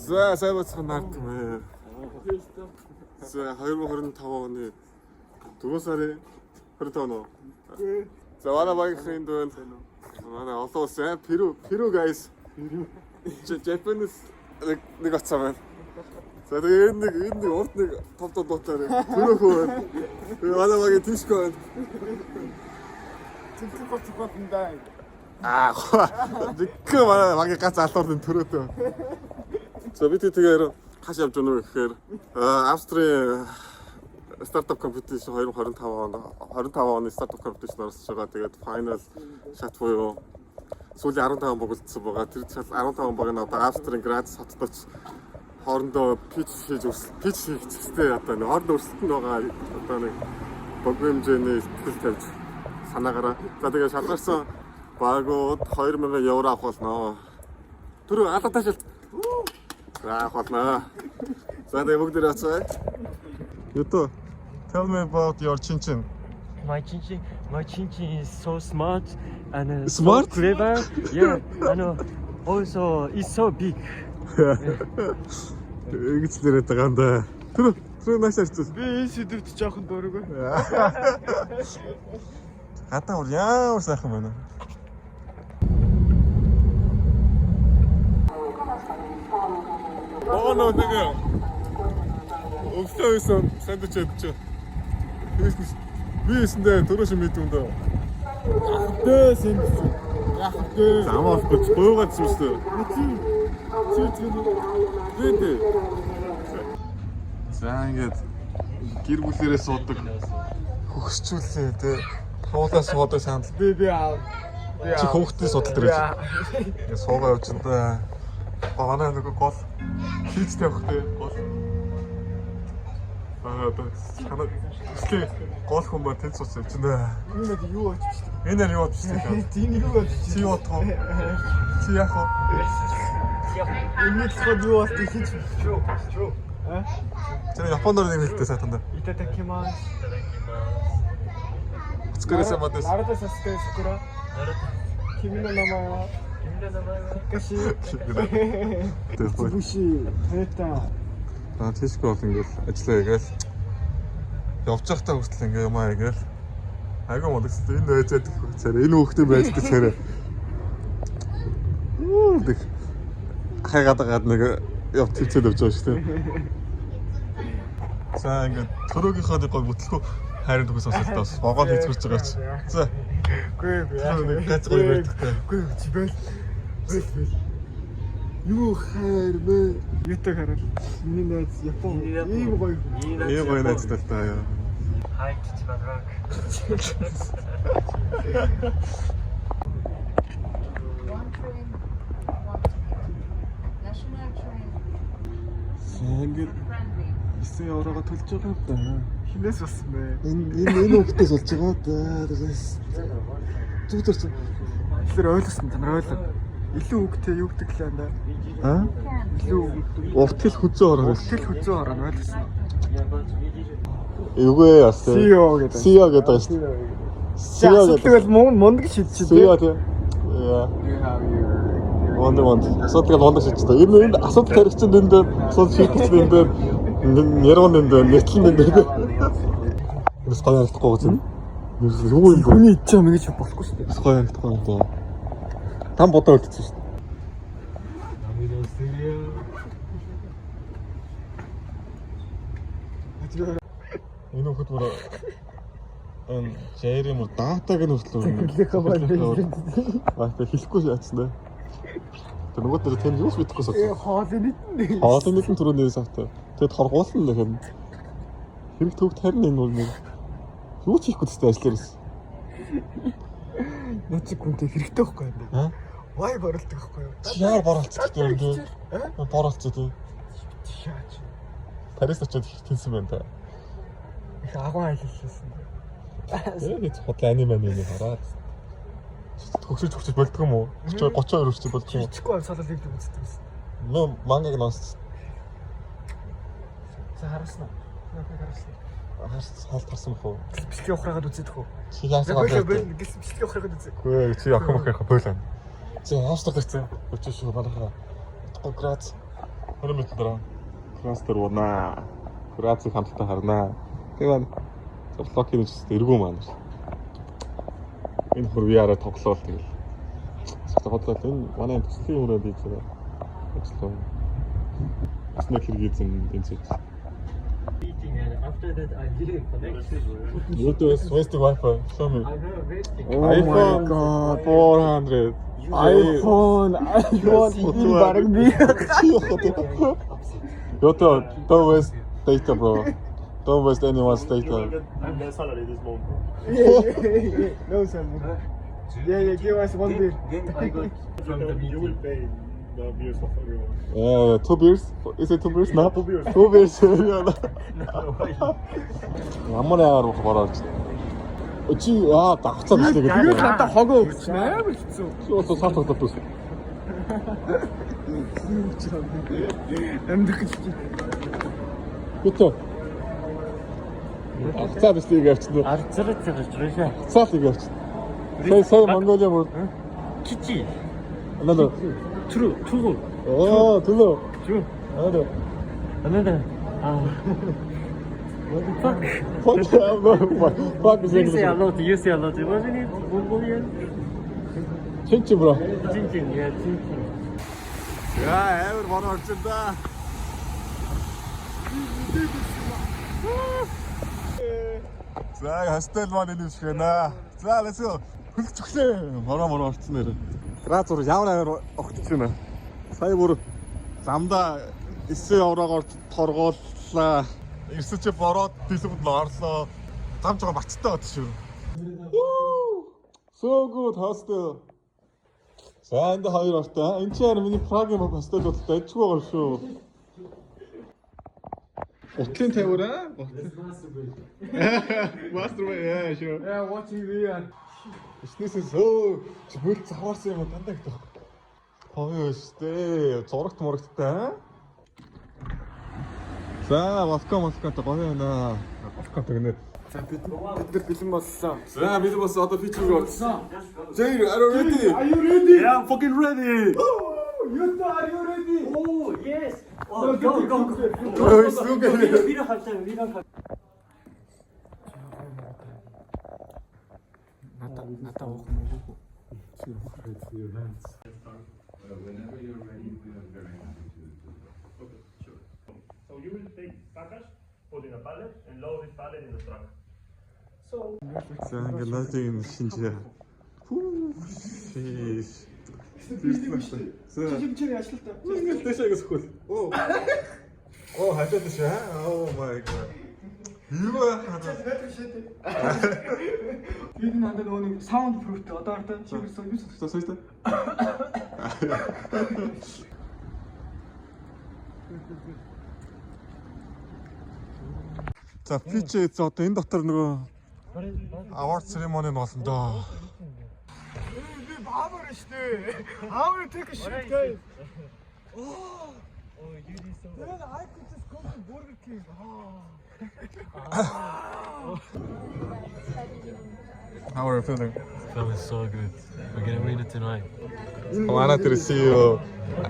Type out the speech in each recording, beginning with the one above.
За сайн бацхан нартмэ. За 2025 оны 4 сарын 25 оноо. За манай багийн дунд манай олон улсын Перу guys. Japanese нэг оцаа байна. За тэгээ энэ нэг урд нэг том дутаар Перухөө байна. Тэгээ манай багийн тишко байна. Цэцгүүцгүүндээ. Дикэ манай багийн гац алуурын төрөөдөө. За бид тэгээ хаш явж гэнэ гэхээр Австрийн стартап компетишн 2025 оны стартап компетишн орсож байгаа. Тэгээд файнал шат буюу сүүлийн 15 богдсон байгаа. Тэр чал 15 баг нь одоо Австрийн Грац хотод хоорондоо питч хийчихтэй одоо нэг хоорондоо өрсөлдөнд байгаа одоо нэг богино хэмжээний сэтгэл тавьж санаагаараа. За тэгээд шалгарсан багууд 2000 евро авах болно. Тэр алга ташаалт. За авах болно. За тэгээд бүгд ирээцээ. Юто, tell me about your chinchin. My chinchin is so smart and Smart? so clever. Yeah, and also it's so big. Ингэж нэрээд байгаа юм да. Тэр наашаа ирсэн. Би энэ сэдвт жоохон дургүй. Хатаа ур яа сайхан байна. Богоно нэг өвсөйсөн сэндвич ядчих. Би эсэндээ төрөөш мэдвэн дөө. Дээ сэндвич. Яг дээ. Замаас гоц гоёгаад зүстэй. Дээ. За ингээд гэр бүлээрээ суудаг. Хөгсчүүлээ те. Хуулаа суудаг сандал. Би аав. Чи хөөхтэй судал дээр. Ингээд суугаа явж энэ. Манай нэг гол хийж тавихтэй гол. Одоо санаа төслийн гол хүн ба тэн сууц явж байна. Энэ нэг юу очиж. Энэ нь юу очиж байна? Тийм юу очиж. Чи отоо. Чи яах вэ? Энэ л юу очиж хийж шүү. Тэр Японоор нэг хэлдэг сайтанда. Итатакимас. Оцгоороо мадас. Нарата састэй сакура. Кимино намаа. Каши. Буши. Хэта. Тишко бол ингээл ажиллаа гээл явж байхдаа хүртэл ингээ юмаа гээл айгүй модагстай энэ байж байдаг царай энэ хүүхдээ байдаг царай тэг хайгаад нэг яв төвцөл явж байгаа шүү дээ. За ингээ төрөөгийнхөө нэг гой бүтлэхүү хайрын төгс сонсолтоос богоон хийцгэрч байгаа ч. За. Үгүй нэг гац гой байдаг. Үгүй чи бэл. Юу хайр бэ? Ютаг хараа. Миний найз Япон. Ийм гоё. Ийм гоё найзтай таа яа. Hi, Chichibadrak. One train. National train. Ингээд Friendly. 9 еврого төлж байгаа юм да. Хинээс болсон бэ? Энэ хүүхдээс болж байгаа да. Тэгээс зүгтэрч. Тэр ойлгосон та нар ойлоо. Илүү үгтэй юу гэдэг лээ да. Аа? Илүү Уртгал хүзөө ороо. үгтэй хүзөө ороо ойлгосон. Юугээ яасан? CEO гэдэг. CEO гэдэг шүү дээ. CEO гэдэг. Тэгэл мундаг шийдчих. CEO тийм. Яа. Мундаг. Асуудал мундаг шийдчихсэн. Энэ асуудал хэрэгцээнд энэ дээр асуудал шийдчихсэн энэ дээр нэрвэн энэ дээр нэтлэн энэ дээр. Бас гоё харагдахгүй гэж байна. Юу юм бэ? Хүний идчих юм гэж болохгүй шүү дээ. Бас гоё харагдахгүй юм даа. Там бодоо үлдсэн шүү дээ. Энэ хөхд бүр энэ Jerry мөр датаг нь хүртэл Аа хэлэхгүй яацсан. Тэр нөгөө дээр тэнд юус бидэхгүй суусан. Хоолны нийт. Хоолны нийтэн түрүүний савтай. Тэгэд хоргуулсан л хэрэг. Хэрэг төвд харин энэ бол нэг юу ч хийхгүй тест ажиллаарс. Нацик хүнтэй хэрэгтэй байхгүй юм бэ? Аа? Вай боролдог байхгүй юу? Чи яар боролцдог юм бэ? Боролцоо тий. Яач. Парис очоод хэлсэн байна та. Их агуу айллсан. Ээ хотлоо аниме хараад. Хөгсөж болдгоо юм уу? 32 хүрч болдгоо юм уу? Чичгүй амсаалал хийдэг үздэг байсан. Нөө мангаг нонс. За харсан уу? Харсан. Хаалт харсан бохоо. Бичлэгийн ухраагаад үзээд хөө. Чи яасан Бойлоо бэ? гэсэн бичлэгийн ухраагаад үзээ. Гүй чи охин бойлоо. Чи хаастар гэсэн. Өчөө шүү балахаа. Гограц. 20 метр крастер унаа. Граци хамттай харнаа. Тэгээд локийн үстэй эргүү маань. Энэ хурвиараа тоглоол тэгэл. Хотлоо энэ манай төслийн өрөө бий зэрэг. Очлоо. Снэк хэрэгсэн энэ зүйл. And after that, I didn't connect it. What is wasting Wi-Fi? Show me. I never wasting. Oh my iPhone god. 400. iPhone ийм баг би. Don't waste data, bro. Don't waste anyone's data. I'm the salary this month. No sir. Yeah, give us one beer. Then I got from the You will meeting. pay the beers of everyone. 2 beers? Is it 2 beers? No? 2 beers. 2 beers. No, Ямар яагаар борооч. Чи давцаад Би гэдэг. надад хогоо өгч амар хэцүү. Чи бол цааш тоглоод. Амдах гэж. Битүү. Цаад стиг авчихсан. Арцрах чирээ. Цаад стиг авчихсан. Сая Монголиа бүр. Кичи. Анаа. True. Төлөө. True. Анаа. Another. What the fuck? Fuck is You say a English. lot. You say a lot. Wasn't it Mongolian? Чинчи bro. Chin. Yeah, chin. Яа, амар бороо орчихсон да. За, хостел маань энэ шиг байна. За, let's go. Хөлж өглөө. Бороо орчихсон нэр. Грацур ямар огтч байна. Сая бүр замдаа 9 еврогоор торгууллаа. Ирсэж бороод дэлбэд нь орлоо. Замж байгаа бацтай бат шүү. So good hostel. За энэ хоёр ортой. Энд чинь миний Прагийн хостел бол дайггүй байгаа шүү. Утлын тавир аа? Master яа шүү. Yeah, watching VR. Снэсээс чигүүл заваарсан юм дандаа их тох. Хойё штэ. Зурагт мурагттай аа? За, welcome гоё байна. Welcome гэнэ. За бид бэлэн боллоо. За, бид бас одоо фичер болсон. Jay, are you ready? Are you ready? Yeah, I'm fucking ready. You are you ready? Oh yes. Go. Oh, it's so good. We don't have time. Надаа уух. Whenever you're ready, we are very happy to do that. Okay, sure. So you will take package, put in a pallet, and load this pallet in the truck. За, ингээд наадын шинжээ. Фиш. За, Чи ажиллалтаа. ингээд дэшээс хөл. Оо, хажууд дэшээ. Oh my god. Юу хаа. Бид надад нөгөө саунд прೂфтэй одоо ортой чи юу Что соёлтой? За, фичээ за одоо энэ дотор нөгөө award ceremony болно доо. би баавар штэ. How you take a shit guys? Oh, you did so. Then I could just go to Burger King. How are you feeling? Feeling so good. We're gonna win it tonight. Манай тэр CEO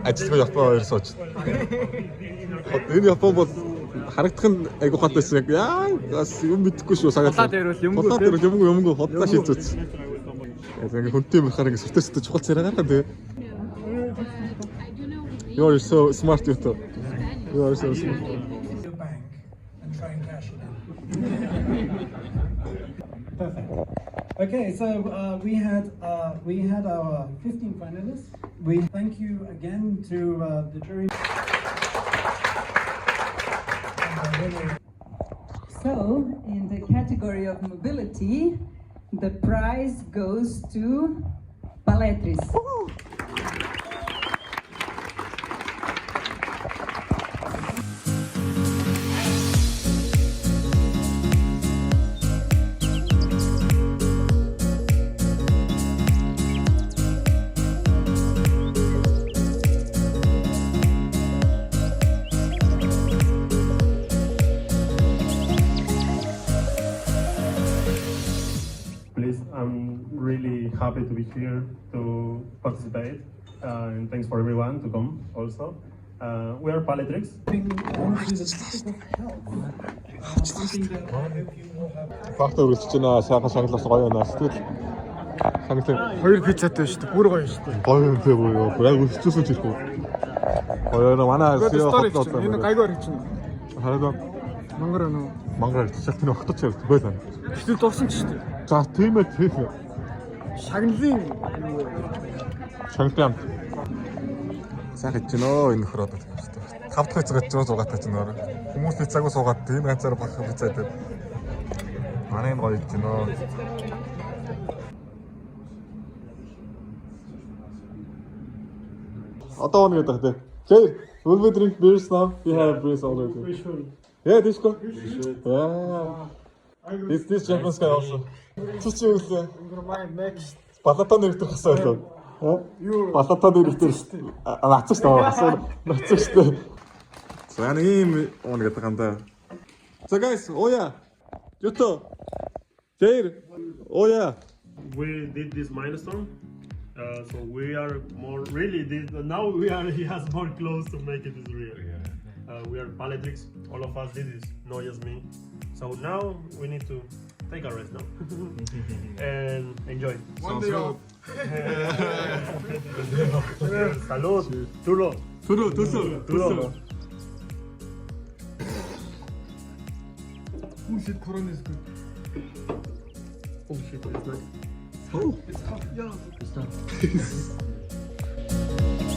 ажилтны Япон хоёр сууж. Энэ Япон бол харагдах нь айгуу хат байсан яг бас юм мэдхгүй шүү сагаад. Хотлаа дээр бол юмгүй. Хотлаа дээр юмгүй хотлаа шийдвэц. Яг ингээ хүнтэй махаар ингээ сүртэстэй чухал царай гаргаа тэгээ. You are so smart you too. You are so smart. Your bank and try and cash it in. Perfect. Okay, so we had our 15 finalists. We thank you again to the jury. So, in the category of mobility, the prize goes to Paletris. Please, I'm really happy to be here to participate, and thanks for everyone to come also. We are Paletrix. Факт өргөжж байна. Сайхан шагналаас гоё байна. Сэтгэл шагналын Хоёр пиццатай шүү дээ. Бүр гоё шүү дээ. гоё юм тийм үү? Яг өсчихсөн ч ихгүй. Гоё нэ манай Тэгээд CEO стори хотлоо. хийчихсэн. Энэ гайгаар хийчихсэн. Хараа Мангар өнөө. мангар шалт нь огтч явд байлаа. Гэтэл дурсан ч шүү дээ. За тийм ээ тийм. Шагналын Шагнал. Сайхан хийж гинөө энэ нөхөр одоо тийм шүү дээ. 5 дахь цагт жоо зугаатай ч нөр. Хүмүүс пиццаагүй суугаад тийм ганцаар бах пиццаа дээр. Манай энэ гоё хийж гинөө. Одоо нэг гэдэг тийм. Okay, will we drink beers now? We have beers already. We should. Yeah, this go. Yeah. This Japanese guy also. Чи үлээ. next. Балатон нэрдэх асуулаа. Юу? Балатон нэрдэх. Нацсан шүү дээ. Асуу. Нацсан шүү дээ. За нэг юм уун гэдэг юм да. So guys, oh yeah. Юто. Jair. Oh yeah. We did this milestone. So we are more really now we are he has more close to make it is real. We are Paletrix. All of us did this, not just me. So now we need to take a rest now and enjoy. One day off. Salud, Tulo. Турло. Who should Quran is good? Oh shit, it's nice. It's tough. Yeah.